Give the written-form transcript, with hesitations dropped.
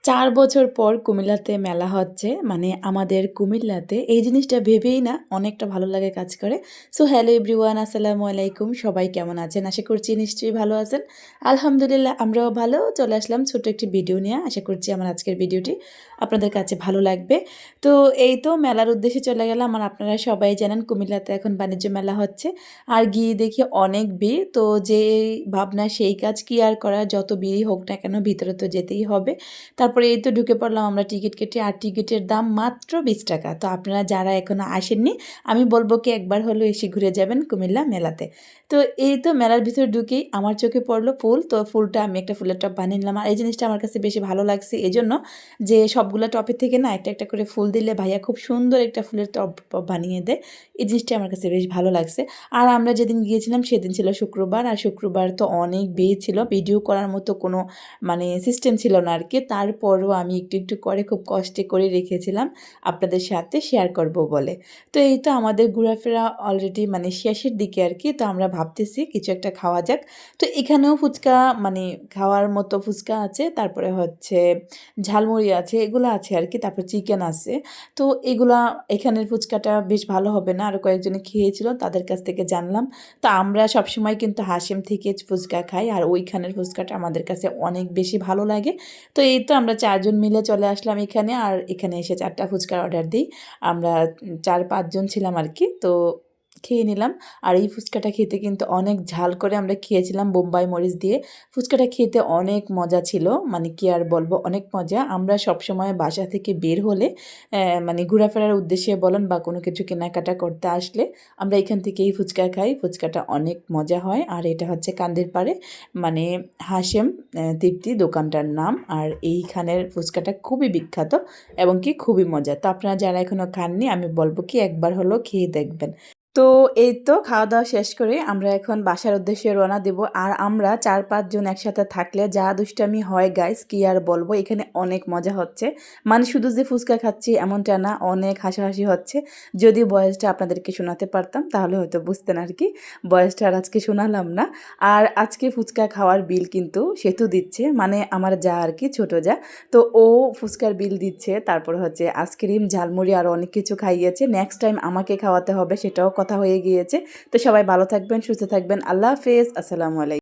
৪ বছর পর কুমিল্লাতে মেলা হচ্ছে। মানে আমাদের কুমিল্লাতে এই জিনিসটা ভেবেই না অনেকটা ভালো লাগে কাজ করে। সো হ্যালো এভরিওয়ান, আসসালামু আলাইকুম। সবাই কেমন আছেন? আশা করছি নিশ্চয়ই ভালো আছেন। আলহামদুলিল্লাহ আমরাও ভালো। চলে আসলাম ছোট্ট একটি ভিডিও নিয়ে। আশা করছি আমার আজকের ভিডিওটি আপনাদের কাছে ভালো লাগবে। তো এই তো মেলার উদ্দেশ্যে চলে গেলাম। আর আপনারা সবাই জানেন কুমিল্লাতে এখন বাণিজ্য মেলা হচ্ছে। আর গিয়ে দেখি অনেক ভিড়। তো যেই ভাবনা সেই কাজ, কি আর করা, যত ভিড়ই হোক না কেন ভিতরে তো যেতেই হবে। তারপরে এই তো ঢুকে পড়লাম আমরা টিকিট কেটে। আর টিকিটের দাম মাত্র 20 টাকা। তো আপনারা যারা এখনও আসেননি আমি বলবো কি একবার হলেও এসে ঘুরে যাবেন কুমিল্লা মেলাতে। তো এই তো মেলার ভিতরে ঢুকেই আমার চোখে পড়লো ফুল। তো ফুলটা আমি একটা ফুলের টব বানিয়ে নিলাম। আর এই জিনিসটা আমার কাছে বেশি ভালো লাগছে এজন্য যে সবগুলা টপের থেকে না একটা একটা করে ফুল দিলে ভাইয়া খুব সুন্দর একটা ফুলের টব বানিয়ে দেয়। এই জিনিসটা আমার কাছে বেশ ভালো লাগছে। আর আমরা যেদিন গিয়েছিলাম সেদিন ছিল শুক্রবার। আর শুক্রবার তো অনেক ভিড় ছিল, ভিডিও করার মতো কোনো মানে সিস্টেম ছিল না আর কি। তারপরও আমি একটু একটু করে খুব কষ্টে করে রেখেছিলাম আপনাদের সাথে শেয়ার করব বলে। তো এই তো আমাদের ঘোরাফেরা অলরেডি মানে শেষের দিকে আর কি। তো আমরা ভাবতেছি কিছু একটা খাওয়া যাক। তো এখানেও ফুচকা মানে খাওয়ার মতো ফুচকা আছে, তারপরে হচ্ছে ঝালমুড়ি আছে, এগুলো আছে আর কি, তারপর চিকেন আছে। তো এগুলা এখানের ফুচকাটা বেশ ভালো হবে না, আরও কয়েকজনে খেয়েছিল তাদের কাছ থেকে জানলাম। তো আমরা সবসময় কিন্তু হাশেম থেকে ফুচকা খাই, আর ওইখানের ফুচকাটা আমাদের কাছে অনেক বেশি ভালো লাগে। তো এই তো আমরা ৪ জন মিলে চলে আসলাম এখানে। আর এখানে এসে ৪ টা ফুচকার অর্ডার দিই। আমরা ৪-৫ জন ছিলাম আর কি। তো খেয়ে নিলাম। আর এই ফুচকাটা খেতে কিন্তু অনেক ঝাল করে আমরা খেয়েছিলাম বোম্বাই মরিচ দিয়ে। ফুচকাটা খেতে অনেক মজা ছিল। মানে কি আর বলবো, অনেক মজা। আমরা সবসময় বাসা থেকে বের হলে মানে ঘোরাফেরার উদ্দেশ্যে বলেন বা কোনো কিছু কেনাকাটা করতে আসলে আমরা এখান থেকেই ফুচকা খাই। ফুচকাটা অনেক মজা হয়। আর এটা হচ্ছে কান্দির পাড়ে, মানে হাশেম তৃপ্তি দোকানটার নাম। আর এইখানের ফুচকাটা খুবই বিখ্যাত এবং কি খুবই মজা। তো আপনারা যারা এখনও খাননি আমি বলবো কি একবার হলেও খেয়ে দেখবেন। তো এই তো খাওয়া দাওয়া শেষ করে আমরা এখন বাসার উদ্দেশ্যে রওনা দেব। আর আমরা ৪-৫ জন একসাথে থাকলে যা দুষ্টামি হয় গাইস, কি আর বলবো। এখানে অনেক মজা হচ্ছে। মানে শুধু যে ফুচকা খাচ্ছি এমনটা না, অনেক হাসাহাসি হচ্ছে। যদি বয়সটা আপনাদেরকে শোনাতে পারতাম তাহলে হয়তো বুঝতেন আর কি। বয়সটা আর আজকে শোনালাম না। আর আজকে ফুচকা খাওয়ার বিল কিন্তু সেতু দিচ্ছে, মানে আমার যা আর কি, ছোট যা। তো ও ফুচকার বিল দিচ্ছে, তারপর হচ্ছে আইসক্রিম ঝালমুড়ি আরও অনেক কিছু খাইয়েছে। নেক্সট টাইম আমাকে খাওয়াতে হবে সেটাও কথা হয়ে গিয়েছে। তো সবাই ভালো থাকবেন, সুস্থ থাকবেন। আল্লাহ হাফেজ, আসসালামু আলাইকুম।